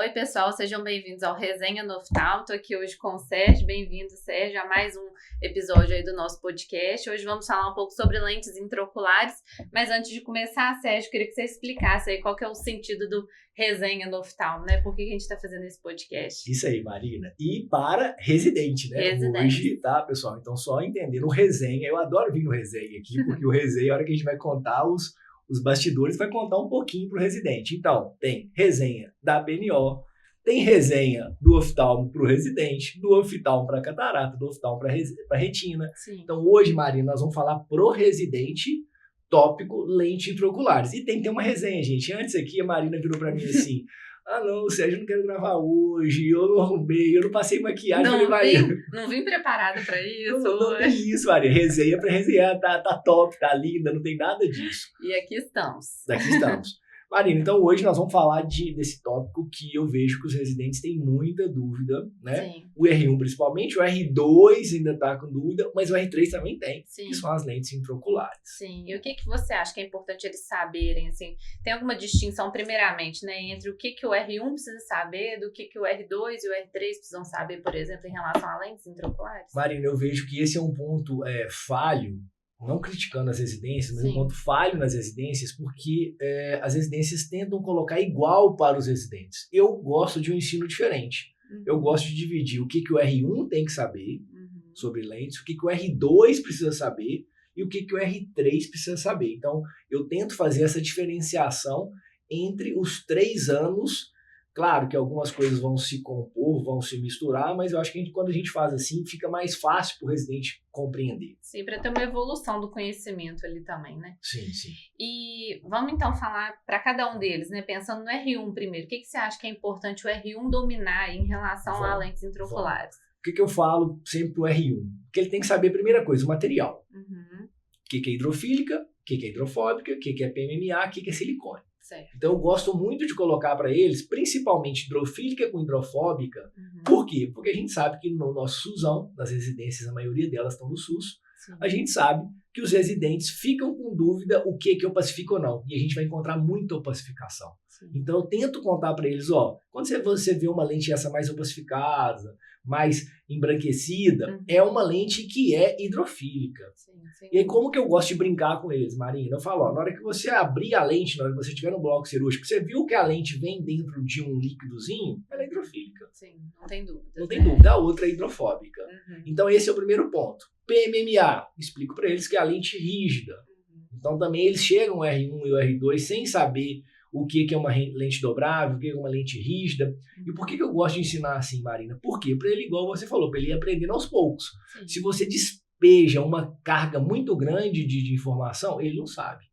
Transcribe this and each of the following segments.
Oi, pessoal, sejam bem-vindos ao Resenha no Oftalmo. Tô aqui hoje com o Sérgio. Bem-vindo, Sérgio, a mais um episódio aí do nosso podcast. Hoje vamos falar um pouco sobre lentes intraoculares, mas antes de começar, Sérgio, queria que você explicasse aí qual que é o sentido do Resenha no Oftalmo, né? Por que a gente tá fazendo esse podcast? Isso aí, Marina. E para residente, né? Residente. Hoje, tá, pessoal? Então, só entender o resenha. Eu adoro vir no resenha aqui, porque o resenha, a hora que a gente vai contar os bastidores, vai contar um pouquinho pro residente. Então, tem resenha da BNO, tem resenha do oftalmo pro residente, do oftalmo para catarata, do oftalmo para retina. Sim. Então, hoje, Marina, nós vamos falar pro residente, tópico, lente intraoculares. E tem que ter uma resenha, gente. Antes aqui, a Marina virou para mim assim... Ah, não, Sérgio, eu não quero gravar hoje, eu não arrumei, eu não passei maquiagem. Não vim preparada pra isso. Não tem isso, Maria. Resenha pra resenhar, tá top, tá linda, não tem nada disso. E aqui estamos. Aqui estamos. Marina, então hoje nós vamos falar desse tópico que eu vejo que os residentes têm muita dúvida, né? Sim. O R1 principalmente, o R2 ainda tá com dúvida, mas o R3 também tem, Sim. que são as lentes intraoculares. Sim, e o que você acha que é importante eles saberem, assim? Tem alguma distinção, primeiramente, né, entre o que o R1 precisa saber, do que o R2 e o R3 precisam saber, por exemplo, em relação a lentes intraoculares? Marina, eu vejo que esse é um ponto falho, não criticando as residências, mas Sim. um ponto falho nas residências, porque as residências tentam colocar igual para os residentes. Eu gosto de um ensino diferente. Uhum. Eu gosto de dividir o que o R1 tem que saber sobre lentes, o que o R2 precisa saber e o que o R3 precisa saber. Então, eu tento fazer essa diferenciação entre os 3 anos. Claro que algumas coisas vão se compor, vão se misturar, mas eu acho que quando a gente faz assim, fica mais fácil para o residente compreender. Sim, para ter uma evolução do conhecimento ali também, né? Sim, sim. E vamos então falar para cada um deles, né? Pensando no R1 primeiro. O que você acha que é importante o R1 dominar em relação a lentes intraoculares? O que eu falo sempre pro R1? Que ele tem que saber, a primeira coisa, o material. Uhum. O que é hidrofílica, o que é hidrofóbica, o que é PMMA, o que é silicone. Certo. Então eu gosto muito de colocar para eles, principalmente hidrofílica com hidrofóbica. Uhum. Por quê? Porque a gente sabe que no nosso SUSão, nas residências, a maioria delas estão no SUS, Sim. a gente sabe que os residentes ficam com dúvida o que eu pacifico ou não. E a gente vai encontrar muita opacificação. Sim. Então eu tento contar para eles, quando você vê uma lente essa mais opacificada, mais embranquecida, é uma lente que é hidrofílica. Sim, sim. E aí como que eu gosto de brincar com eles, Marina? Eu falo, na hora que você abrir a lente, na hora que você estiver no bloco cirúrgico, você viu que a lente vem dentro de um líquidozinho, ela é hidrofílica. Sim, não tem dúvida. Não tem dúvida, a outra é hidrofóbica. Uhum. Então esse é o primeiro ponto. PMMA, explico para eles que é a lente rígida. Então também eles chegam o R1 e o R2 sem saber o que é uma lente dobrável, o que é uma lente rígida. E por que eu gosto de ensinar assim, Marina? Por quê? Para ele, igual você falou, para ele ir aprendendo aos poucos. Sim. Se você despeja uma carga muito grande de informação, ele não sabe.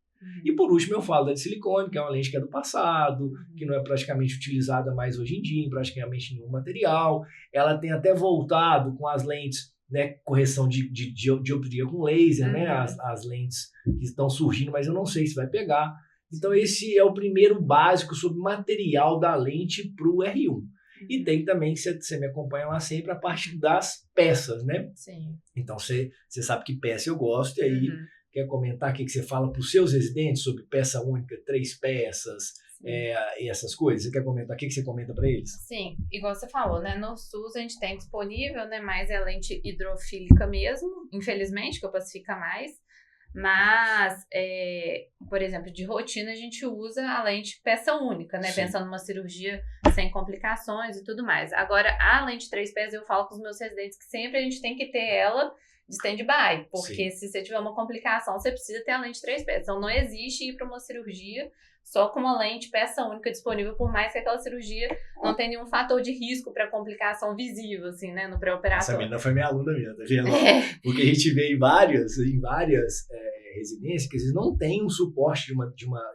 E por último eu falo da de silicone, que é uma lente que é do passado, que não é praticamente utilizada mais hoje em dia, em praticamente nenhum material. Ela tem até voltado com as lentes, né, correção de dioptria com laser, né, as lentes que estão surgindo, mas eu não sei se vai pegar. Então esse é o primeiro básico sobre material da lente para o R1. E tem também, que você me acompanha lá sempre, a parte das peças, né? Sim. Então você sabe que peça eu gosto, e aí quer comentar o que você fala para os seus residentes sobre peça única, 3 peças, e essas coisas? Você quer comentar? O que você comenta para eles? Sim, igual você falou, né? No SUS a gente tem disponível, né? Mais é a lente hidrofílica mesmo, infelizmente, que opacifica mais. Mas, por exemplo, de rotina a gente usa a lente peça única, né? Sim. Pensando numa cirurgia sem complicações e tudo mais. Agora, a lente 3 peças eu falo com os meus residentes que sempre a gente tem que ter ela de stand-by, porque se você tiver uma complicação, você precisa ter a lente 3 peças. Então, não existe ir para uma cirurgia só com uma lente peça única disponível, por mais que aquela cirurgia não tenha nenhum fator de risco para complicação visível, assim, né, no pré-operatório. Essa menina foi minha aluna mesmo, tá vendo? Porque a gente vê em várias residências que eles não têm um suporte de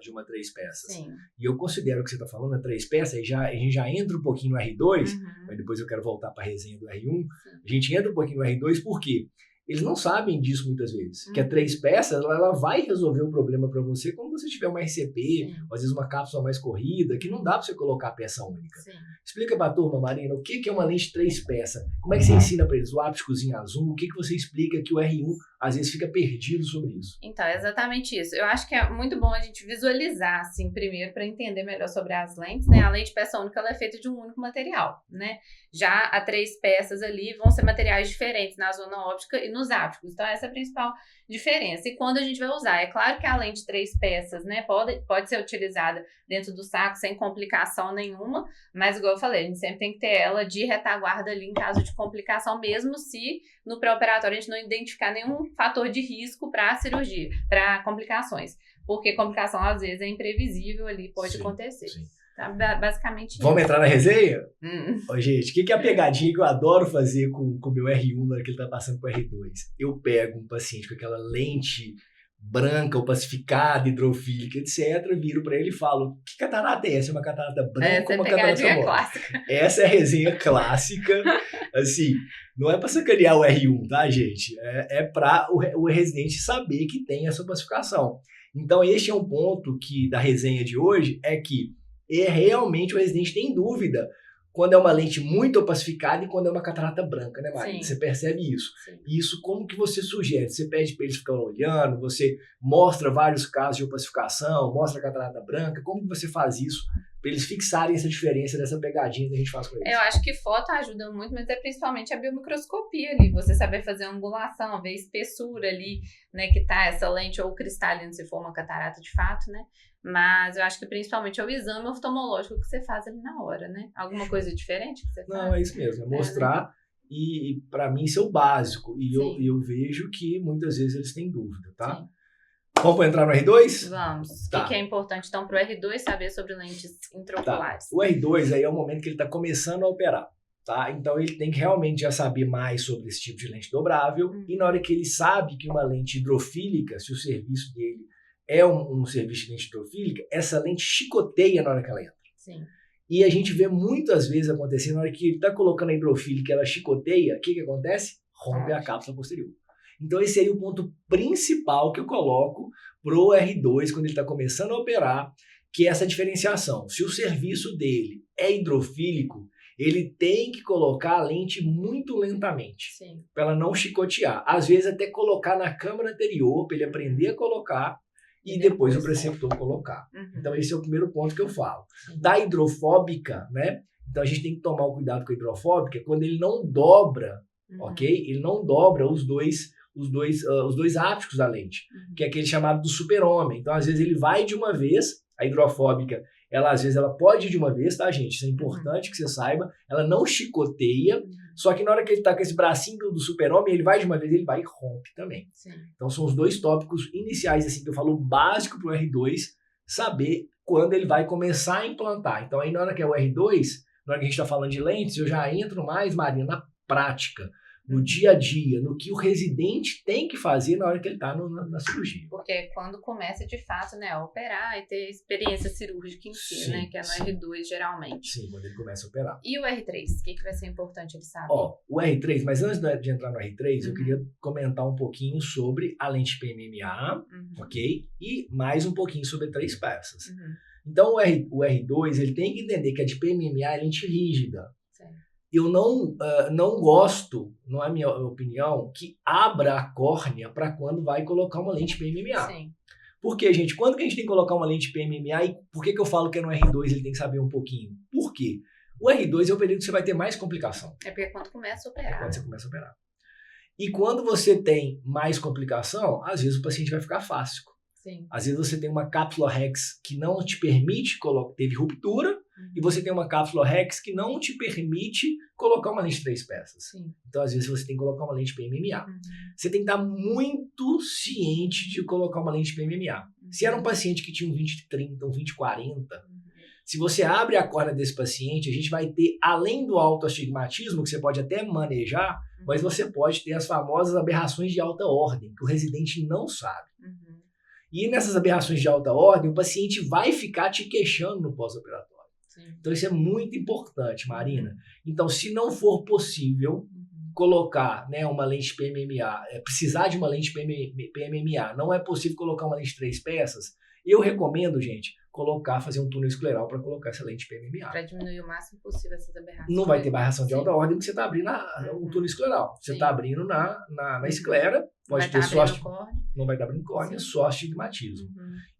uma 3 peças. Sim. E eu considero que você está falando, a 3 peças, a gente já entra um pouquinho no R2, mas depois eu quero voltar para a resenha do R1. A gente entra um pouquinho no R2 por quê? Eles não sabem disso muitas vezes. Que a 3 peças, ela vai resolver o problema para você quando você tiver uma RCP, ou às vezes uma cápsula mais corrida, que não dá para você colocar peça única. Sim. Explica para a turma, Marina, o que é uma lente 3 peças? Como é que você ensina para eles o ápticozinho azul? O que você explica que o R1 às vezes fica perdido sobre isso. Então, é exatamente isso. Eu acho que é muito bom a gente visualizar, assim, primeiro, para entender melhor sobre as lentes, né? A lente peça única, ela é feita de um único material, né? Já a 3 peças ali vão ser materiais diferentes na zona óptica e nos ápticos. Então, essa é a principal diferença. E quando a gente vai usar? É claro que a lente 3 peças, né, pode ser utilizada dentro do saco sem complicação nenhuma, mas, igual eu falei, a gente sempre tem que ter ela de retaguarda ali em caso de complicação, mesmo se no pré-operatório a gente não identificar nenhum fator de risco para cirurgia, para complicações. Porque complicação, às vezes, é imprevisível ali, pode acontecer. Sim. Tá? Basicamente Vamos entrar na resenha? Ô, gente, o que é a pegadinha que eu adoro fazer com o meu R1 na hora que ele tá passando pro R2? Eu pego um paciente com aquela lente branca, opacificada, hidrofílica, etc., viro pra ele e falo, que catarata é essa? É uma catarata branca ou uma catarata morta? Clássica. Essa é a resenha clássica, assim, não é pra sacanear o R1, tá, gente? É pra o residente saber que tem essa opacificação. Então, este é um ponto da resenha de hoje, é que realmente o residente tem dúvida quando é uma lente muito opacificada e quando é uma catarata branca, né, Maria? Você percebe isso. Sim. Isso como que você sugere? Você pede para eles ficarem olhando, você mostra vários casos de opacificação, mostra a catarata branca, como que você faz isso para eles fixarem essa diferença dessa pegadinha que a gente faz com eles? Eu acho que foto ajuda muito, mas é principalmente a biomicroscopia ali, você saber fazer angulação, ver a espessura ali, né, que tá essa lente ou cristalina, se for uma catarata de fato, né? Mas eu acho que principalmente é o exame oftalmológico que você faz ali na hora, né? Alguma coisa diferente que você faz? Não, é isso mesmo, é mostrar e para mim isso é o básico. E eu vejo que muitas vezes eles têm dúvida, tá? Sim. Vamos entrar no R2? Vamos. Tá. O que é importante, então, para o R2 saber sobre lentes intraoculares? Tá. O R2 aí é o momento que ele está começando a operar, tá? Então ele tem que realmente já saber mais sobre esse tipo de lente dobrável. E na hora que ele sabe que uma lente hidrofílica, se o serviço dele é um serviço de lente hidrofílica, essa lente chicoteia na hora que ela entra. Sim. E a gente vê muitas vezes acontecer, na hora que ele está colocando a hidrofílica, ela chicoteia, o que acontece? Rompe a cápsula posterior. Então esse aí é o ponto principal que eu coloco pro R2 quando ele está começando a operar, que é essa diferenciação. Se o serviço dele é hidrofílico, ele tem que colocar a lente muito lentamente, para ela não chicotear. Às vezes até colocar na câmera anterior, para ele aprender a colocar, e depois o preceptor colocar. Então esse é o primeiro ponto que eu falo. Da hidrofóbica, né? Então a gente tem que tomar o cuidado com a hidrofóbica quando ele não dobra, ok? Ele não dobra os dois ápticos da lente, que é aquele chamado do super-homem. Então às vezes ele vai de uma vez, a hidrofóbica, às vezes ela pode ir de uma vez, tá, gente? Isso é importante que você saiba. Ela não chicoteia, só que na hora que ele tá com esse bracinho do super-homem, ele vai de uma vez, ele vai e rompe também. Sim. Então são os dois tópicos iniciais, assim, que eu falo básico pro R2, saber quando ele vai começar a implantar. Então aí na hora que é o R2, na hora que a gente tá falando de lentes, eu já entro mais, Maria, na prática, no dia a dia, no que o residente tem que fazer na hora que ele está na cirurgia. Porque quando começa de fato, né, a operar e ter experiência cirúrgica em si, né, que é no R2 geralmente. Sim, quando ele começa a operar. E o R3, o que vai ser importante ele saber? O R3, mas antes de entrar no R3, eu queria comentar um pouquinho sobre a lente PMMA, ok? E mais um pouquinho sobre 3 peças. Então o R2, ele tem que entender que a de PMMA é lente rígida. Eu não gosto, não é a minha opinião, que abra a córnea para quando vai colocar uma lente PMMA. Sim. Porque, gente, quando que a gente tem que colocar uma lente PMMA e por que eu falo que é no R2 ele tem que saber um pouquinho? Por quê? O R2 é o período que você vai ter mais complicação. É porque é quando começa a operar. É quando você começa a operar. E quando você tem mais complicação, às vezes o paciente vai ficar fáscico. Sim. Às vezes você tem uma cápsula Rex que não te permite colocar, teve ruptura, e você tem uma cápsula Rex que não te permite colocar uma lente de 3 peças. Sim. Então, às vezes, você tem que colocar uma lente PMMA. Você tem que estar muito ciente de colocar uma lente PMMA. Se era um paciente que tinha um 20/30, um 20/40, se você abre a córnea desse paciente, a gente vai ter, além do autoastigmatismo, que você pode até manejar, mas você pode ter as famosas aberrações de alta ordem, que o residente não sabe. E nessas aberrações de alta ordem, o paciente vai ficar te queixando no pós-operatório. Então isso é muito importante, Marina. Então, se não for possível colocar, né, uma lente PMMA, precisar de uma lente PMMA, não é possível colocar uma lente de 3 peças, Eu recomendo, gente, fazer um túnel escleral para colocar essa lente PMMA. Para diminuir o máximo possível essas aberrações. Não vai ter aberração de alta ordem porque você está abrindo o túnel escleral. Você está abrindo na esclera, pode ter só... Não vai estar abrindo córnea, só astigmatismo.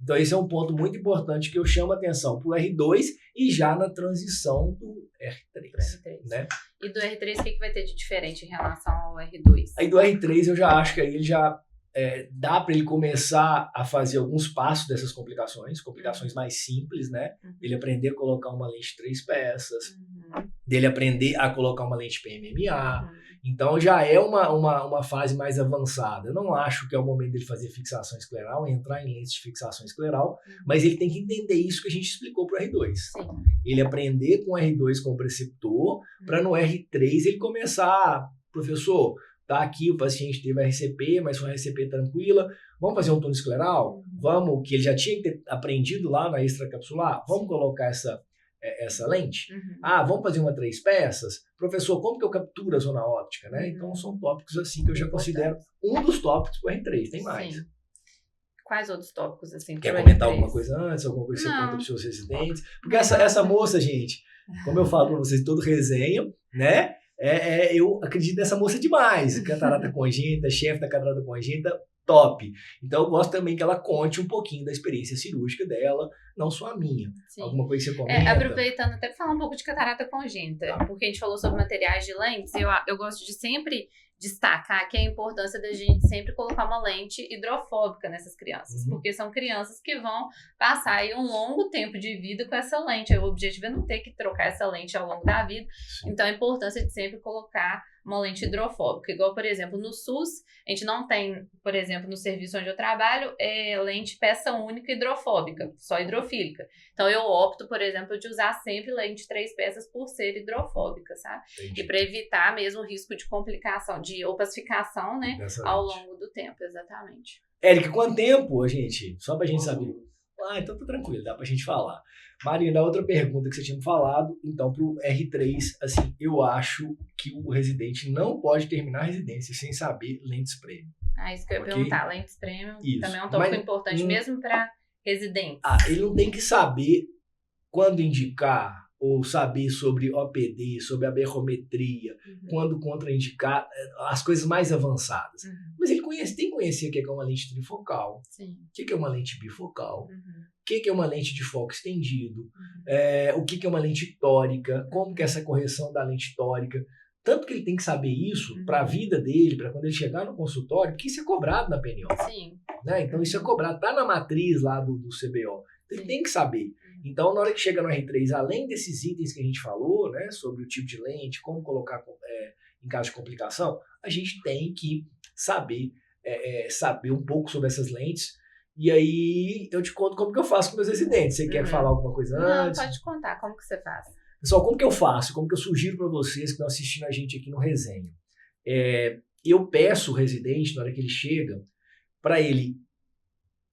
Então esse é um ponto muito importante que eu chamo a atenção para o R2 e já na transição do R3. Né? E do R3, o que vai ter de diferente em relação ao R2? Aí do R3 eu já acho que aí ele já... dá para ele começar a fazer alguns passos dessas complicações mais simples, né? Ele aprender a colocar uma lente de 3 peças, dele aprender a colocar uma lente PMMA. Então já é uma fase mais avançada. Eu não acho que é o momento dele fazer fixação escleral, entrar em lentes de fixação escleral, mas ele tem que entender isso que a gente explicou para o R2. Sim. Ele aprender com o R2 como preceptor, para no R3 ele começar, professor, tá aqui, o paciente teve RCP, mas foi uma RCP tranquila. Vamos fazer um túnel escleral? Vamos, que ele já tinha que ter aprendido lá na extracapsular? Vamos colocar essa lente? Vamos fazer uma 3 peças? Professor, como que eu capturo a zona óptica? Né? Então, são tópicos assim que eu já considero um dos tópicos para o R3. Tem mais. Sim. Quais outros tópicos assim? Quer comentar alguma coisa antes? Alguma coisa que você conta para os seus residentes? Porque essa moça, gente, como eu falo para vocês, todo resenha, né? Eu acredito nessa moça demais. Catarata congênita, chefe da catarata congênita, top. Então eu gosto também que ela conte um pouquinho da experiência cirúrgica dela, não só a minha. Sim. Alguma coisa que você comenta? Aproveitando até para falar um pouco de catarata congênita, porque a gente falou sobre materiais de lentes, eu gosto de sempre destacar que a importância da gente sempre colocar uma lente hidrofóbica nessas crianças, porque são crianças que vão passar aí um longo tempo de vida com essa lente. O objetivo é não ter que trocar essa lente ao longo da vida. Sim. Então a importância de sempre colocar uma lente hidrofóbica, igual, por exemplo, no SUS, a gente não tem, por exemplo, no serviço onde eu trabalho, lente peça única hidrofóbica, só hidrofílica. Então eu opto, por exemplo, de usar sempre lente 3 peças por ser hidrofóbica, sabe? Entendi. E para evitar mesmo o risco de complicação, de opacificação, né, ao longo do tempo, exatamente. Érica, quanto tempo, gente? Só pra gente saber. Então tá tranquilo, dá pra gente falar. Marina, outra pergunta que você tinha me falado, então pro R3, assim, eu acho que o residente não pode terminar a residência sem saber lentes premium. Isso que eu ia perguntar, lentes premium também é um tópico importante, mesmo para residentes. Ele não tem que saber quando indicar, ou saber sobre OPD, sobre aberrometria, quando contraindicar, as coisas mais avançadas. Mas ele tem que conhecer o que é uma lente trifocal, o que é uma lente bifocal, o que é uma lente de foco estendido, o que é uma lente tórica, como que é essa correção da lente tórica. Tanto que ele tem que saber isso para a vida dele, para quando ele chegar no consultório, porque isso é cobrado na PNO. Sim. Né? Então isso é cobrado, tá na matriz lá do CBO. Então, ele tem que saber. Então, na hora que chega no R3, além desses itens que a gente falou, né, sobre o tipo de lente, como colocar em caso de complicação, a gente tem que saber um pouco sobre essas lentes. E aí eu te conto como que eu faço com meus residentes. Você quer falar alguma coisa antes? Não, pode contar. Como que você faz? Pessoal, como que eu faço? Como que eu sugiro para vocês que estão assistindo a gente aqui no Resenha? Eu peço o residente, na hora que ele chega, para ele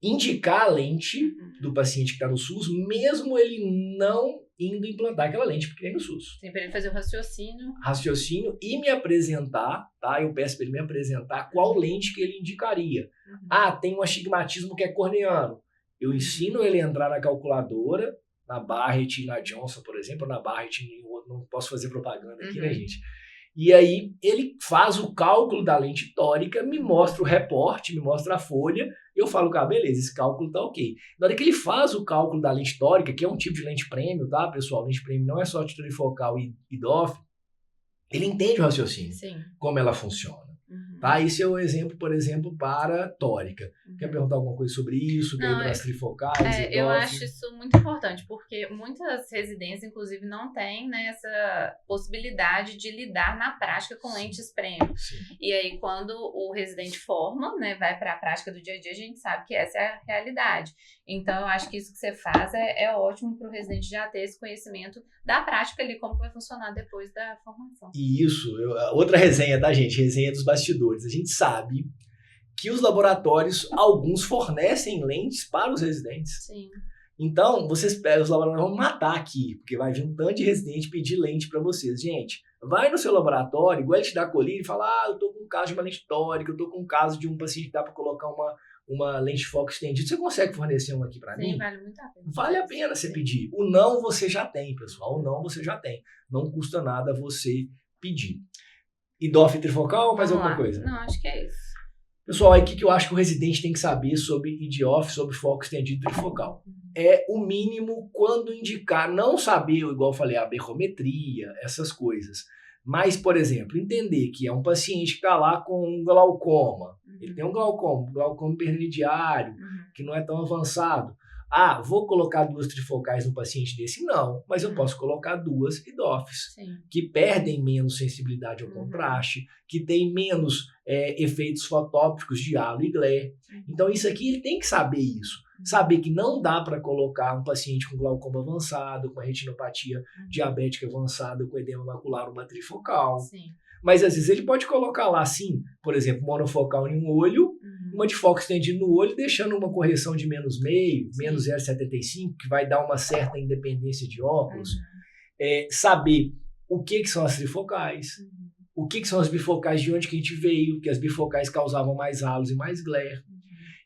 indicar a lente do paciente que está no SUS, mesmo ele não indo implantar aquela lente, porque tem no SUS. Tem para ele fazer o raciocínio. Raciocínio e me apresentar, tá? Eu peço para ele me apresentar qual lente que ele indicaria. Tem um astigmatismo que é corneano. Eu ensino ele a entrar na calculadora, na Barrett e na Johnson, por exemplo, na Barrett, não posso fazer propaganda aqui, né, gente? E aí ele faz o cálculo da lente tórica, me mostra o reporte, me mostra a folha, eu falo, beleza, esse cálculo tá ok. Na hora que ele faz o cálculo da lente tórica, que é um tipo de lente premium, tá, pessoal? Lente premium não é só trifocal e DOF, ele entende o raciocínio, como ela funciona. Tá? Esse é o exemplo, por exemplo, para tórica. Quer perguntar alguma coisa sobre isso? Não, das trifocais? Eu acho isso muito importante, porque muitas residências, inclusive, não têm, né, essa possibilidade de lidar na prática com lentes premium. E aí, quando o residente forma, né, vai para a prática do dia a dia, a gente sabe que essa é a realidade. Então, eu acho que isso que você faz é ótimo para o residente já ter esse conhecimento da prática ali, como vai funcionar depois da formação. Isso. Outra resenha, tá, gente? Resenha dos bastidores. A gente sabe que os laboratórios, alguns fornecem lentes para os residentes. Sim. Então, os laboratórios vão matar aqui, porque vai vir um tanto de residente pedir lente para vocês. Gente, vai no seu laboratório, igual ele te dá colírio e fala, eu tô com um caso de uma lente tórica, eu tô com um caso de um paciente que dá para colocar uma lente de foco estendido, você consegue fornecer uma aqui para mim? Sim, vale muito a pena. Vale a pena você pedir. O não você já tem, pessoal. O não você já tem. Não custa nada você pedir. EDOF trifocal ou mais alguma coisa? Não, acho que é isso. Pessoal, aí o que eu acho que o residente tem que saber sobre EDOF, sobre foco estendido trifocal? É o mínimo quando indicar, não saber, igual eu falei, a berrometria, essas coisas. Mas, por exemplo, entender que é um paciente que está lá com um glaucoma. Ele tem um glaucoma hipermediário, que não é tão avançado. Ah, vou colocar 2 trifocais no paciente desse? Não, mas eu posso colocar 2 EDOFs, que perdem menos sensibilidade ao contraste, que tem menos efeitos fotópticos de halo e glare. Então isso aqui ele tem que saber isso. Saber que não dá para colocar um paciente com glaucoma avançado, com a retinopatia diabética avançada, com edema macular, uma trifocal. Mas às vezes ele pode colocar lá, sim, por exemplo, monofocal em um olho, uma de foco estendido no olho, deixando uma correção de -0,5, menos 0,75, que vai dar uma certa independência de óculos. Saber o que são as trifocais, o que são as bifocais, de onde que a gente veio, que as bifocais causavam mais halos e mais glare.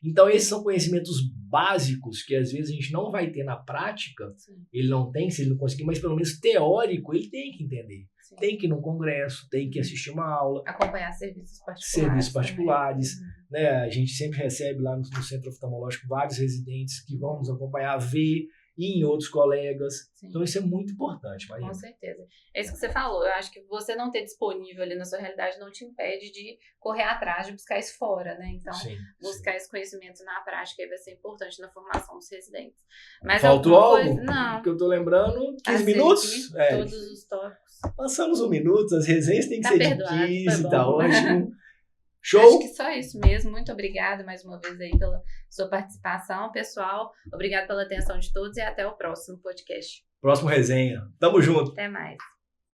Então esses são conhecimentos básicos que às vezes a gente não vai ter na prática, ele não tem, se ele não conseguir, mas pelo menos teórico ele tem que entender. Tem que ir num congresso, tem que assistir uma aula. Acompanhar serviços particulares. Serviços particulares. Né? A gente sempre recebe lá no centro oftalmológico vários residentes que vão nos acompanhar, ver, e em outros colegas. Então isso é muito importante, Marina. Com certeza. É isso que você falou. Eu acho que você não ter disponível ali na sua realidade não te impede de correr atrás, de buscar isso fora, né? Então, buscar esse conhecimento na prática aí vai ser importante na formação dos residentes. Mas faltou algo? Coisa, não. Que eu tô lembrando, 15 minutos? Todos os tópicos. Passamos 1 minuto, as resenhas têm que ser perdoado, de 15, tá bom. ótimo. Show? Acho que só isso mesmo. Muito obrigada mais uma vez aí pela sua participação, pessoal. Obrigado pela atenção de todos e até o próximo podcast. Próximo resenha. Tamo junto. Até mais.